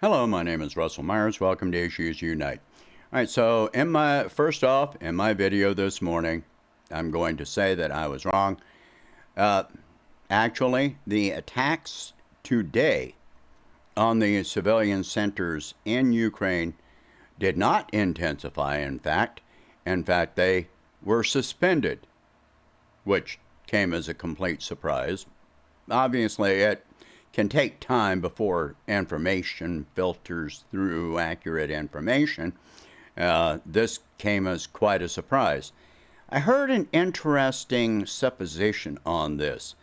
Hello, my name is Russell Myers. Welcome to Issues Unite. All right, so in my video this morning, I'm going to say that I was wrong. Actually, the attacks today on the civilian centers in Ukraine did not intensify. In fact, they were suspended, which came as a complete surprise. Obviously, it can take time before information filters through accurate information. This came as quite a surprise. I heard an interesting supposition on this.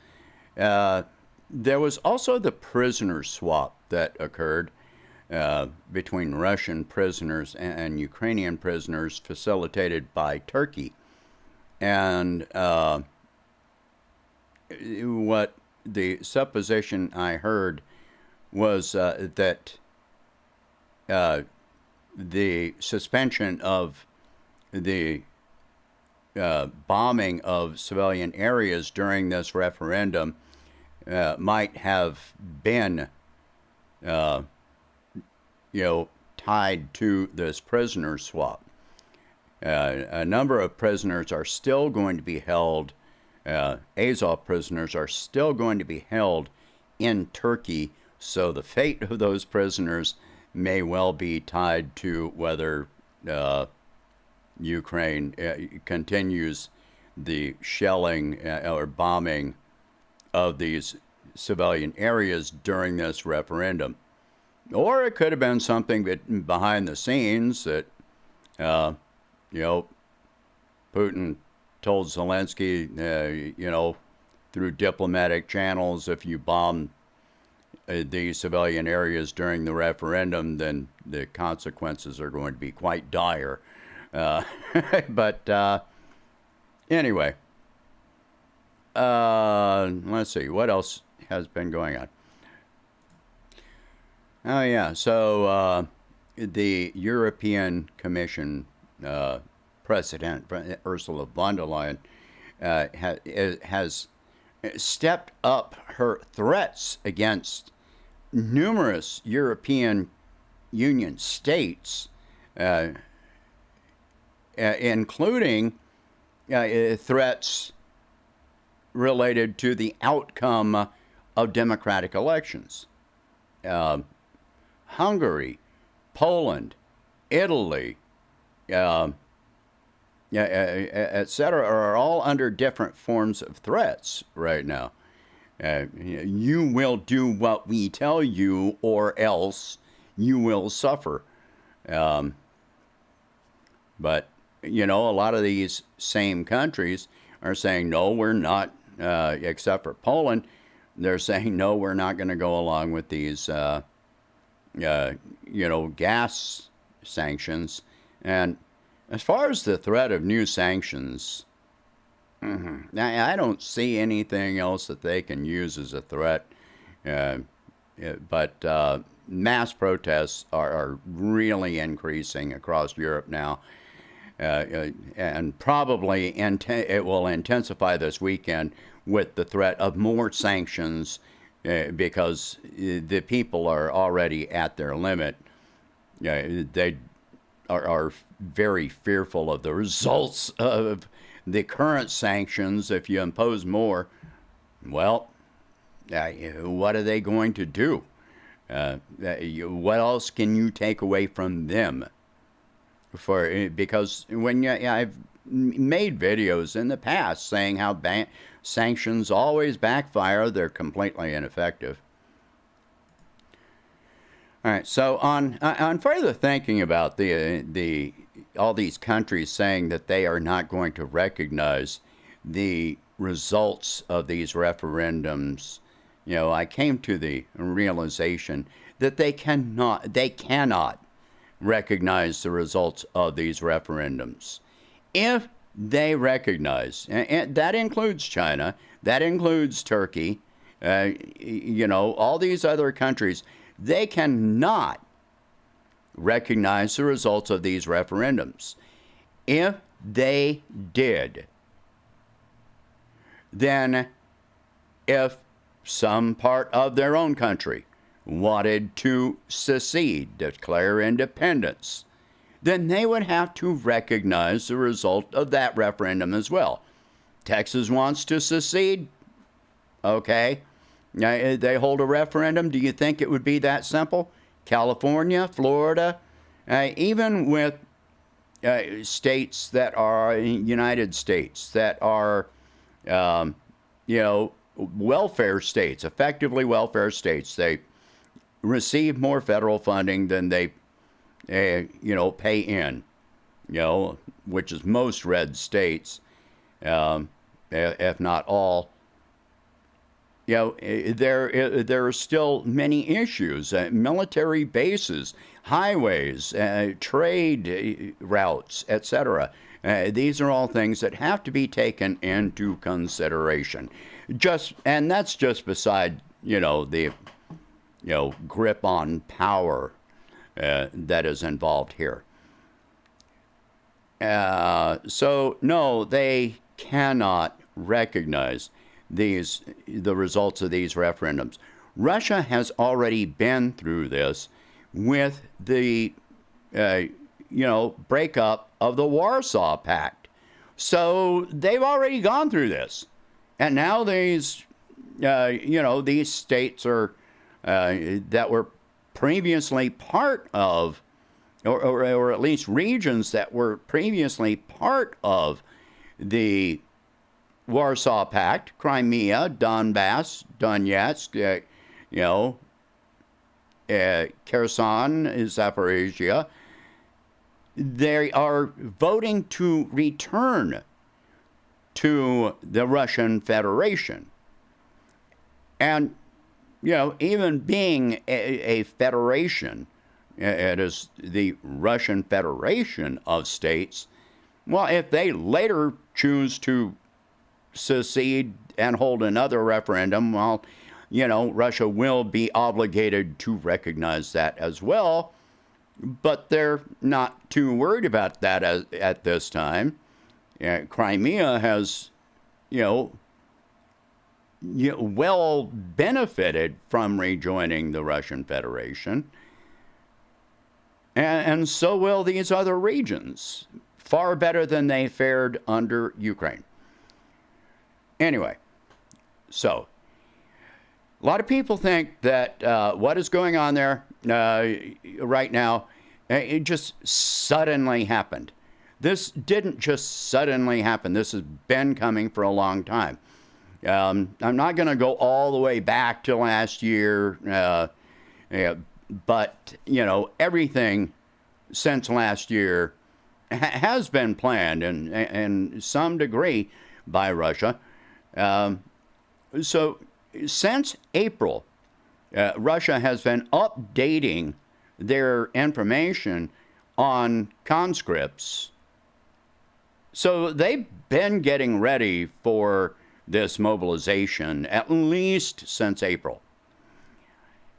There was also the prisoner swap that occurred between Russian prisoners and Ukrainian prisoners facilitated by Turkey. And what the supposition I heard was that the suspension of the bombing of civilian areas during this referendum might have been, tied to this prisoner swap. A number of prisoners are still going to be held. Azov prisoners are still going to be held in Turkey, so the fate of those prisoners may well be tied to whether Ukraine continues the shelling or bombing of these civilian areas during this referendum. Or it could have been something that behind the scenes that, Putin told Zelensky, through diplomatic channels, if you bomb these civilian areas during the referendum, then the consequences are going to be quite dire. But anyway, let's see, what else has been going on? Oh, yeah, so the European Commission President Ursula von der Leyen has stepped up her threats against numerous European Union states, including threats related to the outcome of democratic elections. Hungary, Poland, Italy, etc., are all under different forms of threats right now. You will do what we tell you, or else you will suffer. But, a lot of these same countries are saying, no, we're not, except for Poland. They're saying, no, we're not going to go along with these, gas sanctions. And as far as the threat of new sanctions, I don't see anything else that they can use as a threat. But mass protests are really increasing across Europe now. And probably it will intensify this weekend with the threat of more sanctions because the people are already at their limit. They are very fearful of the results of the current sanctions. If you impose more, well, what are they going to do? What else can you take away from them? Because when I've made videos in the past saying how sanctions always backfire, they're completely ineffective. All right, so on further thinking about all these countries saying that they are not going to recognize the results of these referendums, I came to the realization that they cannot recognize the results of these referendums. If they recognize, and that includes China, that includes Turkey, all these other countries, they cannot recognize the results of these referendums. If they did, then if some part of their own country wanted to secede, declare independence, then they would have to recognize the result of that referendum as well. Texas wants to secede. Okay. They hold a referendum. Do you think it would be that simple? California, Florida, even with states that are United States, that are, welfare states, effectively welfare states. They receive more federal funding than they, pay in, which is most red states, if not all. There are still many issues, military bases, highways, trade routes, etc. These are all things that have to be taken into consideration. And that's just beside, the, grip on power that is involved here. So no, they cannot recognize the results of these referendums. Russia has already been through this with the breakup of the Warsaw Pact. So they've already gone through this, and now these these states are that were previously part of, or at least regions that were previously part of the Warsaw Pact, Crimea, Donbass, Donetsk, Kherson, Zaporizhia, they are voting to return to the Russian Federation. And, even being a federation, it is the Russian Federation of states, well, if they later choose to secede and hold another referendum, well, Russia will be obligated to recognize that as well. But they're not too worried about that at this time. Crimea has, well benefited from rejoining the Russian Federation. And so will these other regions, far better than they fared under Ukraine. Anyway, so a lot of people think that what is going on there right now, it just suddenly happened. This didn't just suddenly happen. This has been coming for a long time. I'm not going to go all the way back to last year, but, everything since last year has been planned in some degree by Russia. So since April, Russia has been updating their information on conscripts. So they've been getting ready for this mobilization at least since April.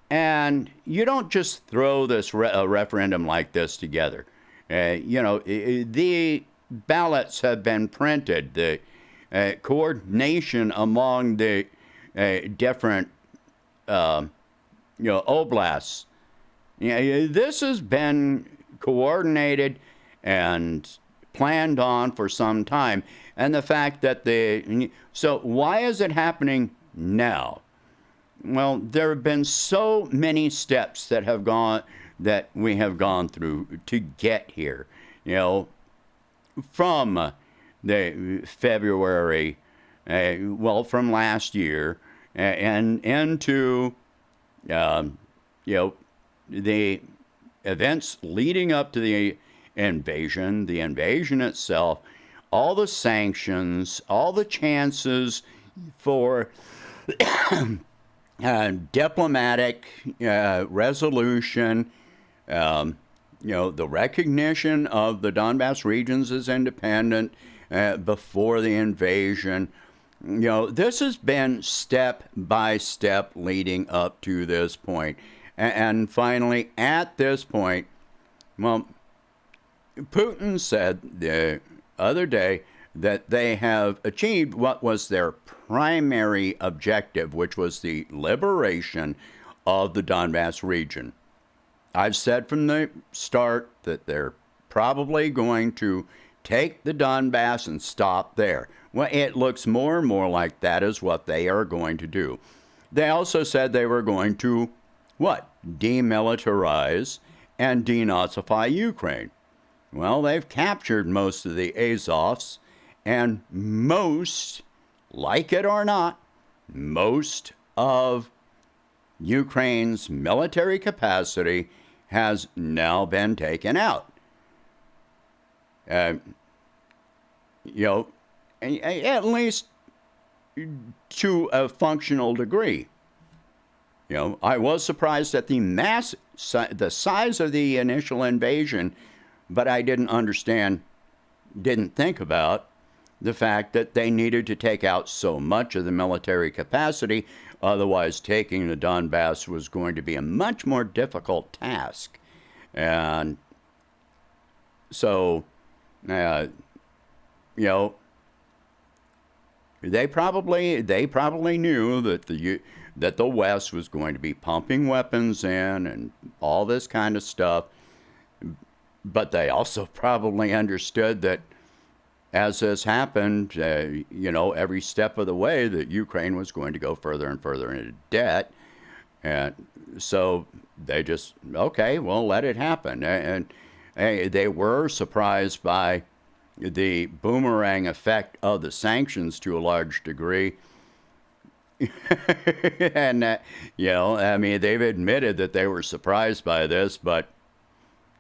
And you don't just throw this referendum like this together. The ballots have been printed. The coordination among the different oblasts. This has been coordinated and planned on for some time. And the fact that so why is it happening now? Well, there have been so many steps that we have gone through to get here. From the February, from last year, and into, the events leading up to the invasion itself, all the sanctions, all the chances for diplomatic resolution, the recognition of the Donbass regions as independent before the invasion. This has been step by step leading up to this point. And finally, at this point, well, Putin said the other day that they have achieved what was their primary objective, which was the liberation of the Donbass region. I've said from the start that they're probably going to take the Donbass and stop there. Well, it looks more and more like that is what they are going to do. They also said they were going to, what? Demilitarize and denazify Ukraine. Well, they've captured most of the Azovs, and most, like it or not, most of Ukraine's military capacity has now been taken out. At least to a functional degree. I was surprised at the size of the initial invasion, but I didn't think about the fact that they needed to take out so much of the military capacity. Otherwise, taking the Donbass was going to be a much more difficult task. And so, they probably knew that the West was going to be pumping weapons in and all this kind of stuff. But they also probably understood that as this happened, every step of the way that Ukraine was going to go further and further into debt. And so they just, okay, well, let it happen. And they were surprised by the boomerang effect of the sanctions to a large degree. And, they've admitted that they were surprised by this, but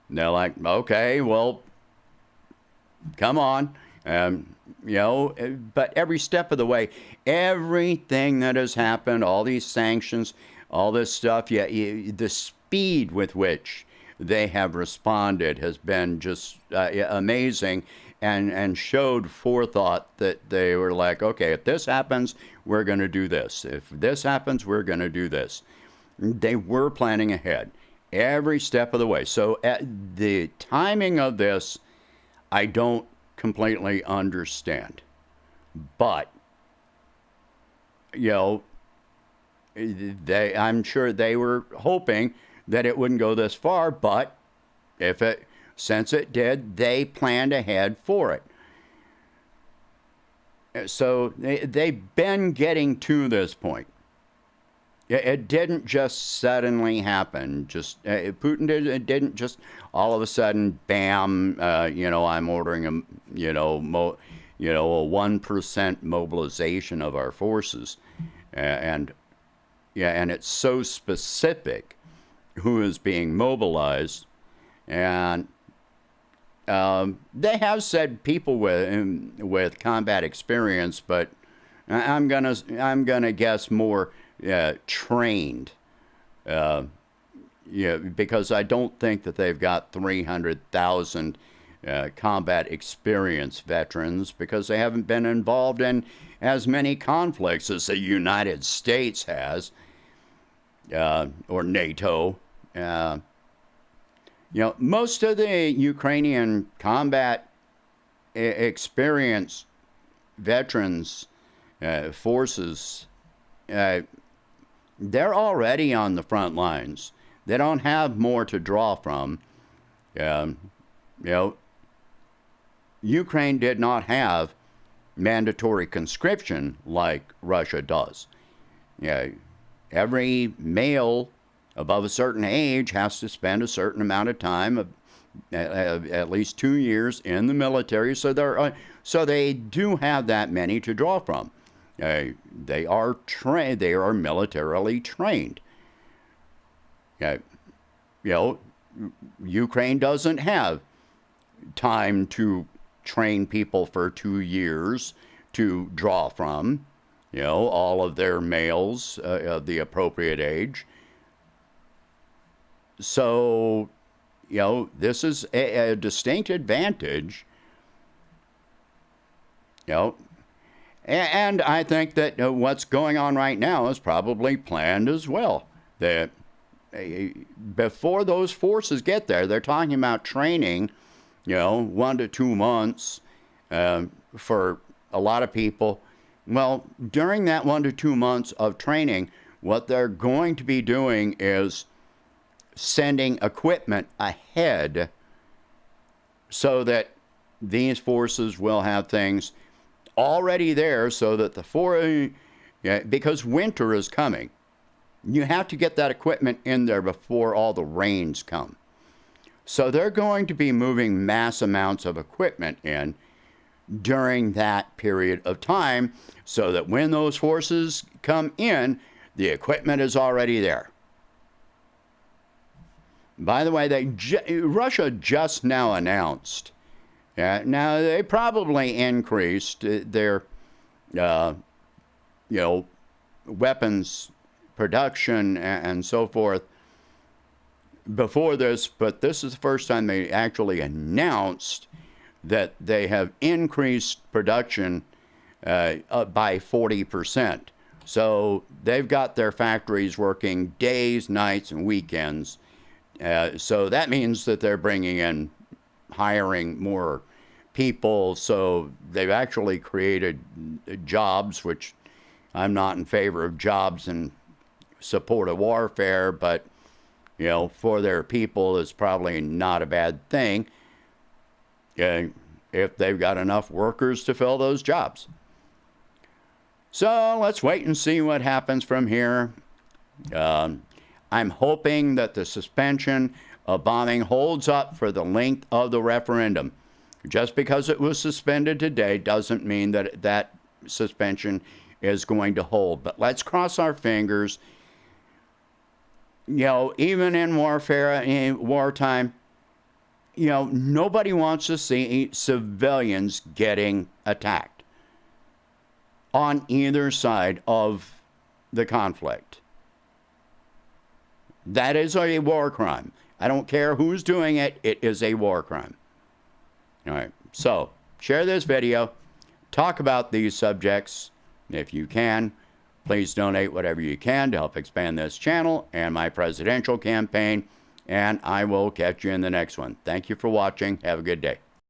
they're like, okay, well, come on. But every step of the way, everything that has happened, all these sanctions, all this stuff, the speed with which they have responded has been just amazing, and showed forethought that they were like, okay, if this happens, we're going to do this. If this happens, we're going to do this. They were planning ahead every step of the way. So the timing of this, I don't completely understand. But, I'm sure they were hoping that it wouldn't go this far, but since it did, they planned ahead for it. So they've been getting to this point. It didn't just suddenly happen. Putin didn't just all of a sudden, bam, I'm ordering a 1% mobilization of our forces, and it's so specific who is being mobilized, and they have said people with combat experience, but I'm gonna guess more trained. Because I don't think that they've got 300,000 combat experience veterans, because they haven't been involved in as many conflicts as the United States has, or NATO. Most of the Ukrainian combat experience veterans forces, they're already on the front lines. They don't have more to draw from. Ukraine did not have mandatory conscription like Russia does. Every male above a certain age has to spend a certain amount of time, at least 2 years, in the military. So they do have that many to draw from. They are trained. They are militarily trained. Ukraine doesn't have time to train people for 2 years to draw from. All of their males of the appropriate age. So, this is a distinct advantage. And I think that what's going on right now is probably planned as well. That before those forces get there, they're talking about training, 1 to 2 months for a lot of people. Well, during that 1 to 2 months of training, what they're going to be doing is sending equipment ahead so that these forces will have things already there so that because winter is coming. You have to get that equipment in there before all the rains come. So they're going to be moving mass amounts of equipment in during that period of time so that when those forces come in, the equipment is already there. By the way, Russia just now announced, now they probably increased their, weapons production and so forth before this, but this is the first time they actually announced that they have increased production by 40%. So they've got their factories working days, nights, and weekends. So that means that they're hiring more people. So they've actually created jobs, which I'm not in favor of jobs in support of warfare, but for their people, it's probably not a bad thing if they've got enough workers to fill those jobs. So let's wait and see what happens from here. I'm hoping that the suspension of bombing holds up for the length of the referendum. Just because it was suspended today doesn't mean that that suspension is going to hold. But let's cross our fingers. Even in warfare, in wartime, nobody wants to see civilians getting attacked on either side of the conflict. That is a war crime. I don't care who's doing it, it is a war crime. All right, so share this video, talk about these subjects if you can. Please donate whatever you can to help expand this channel and my presidential campaign, and I will catch you in the next one. Thank you for watching. Have a good day.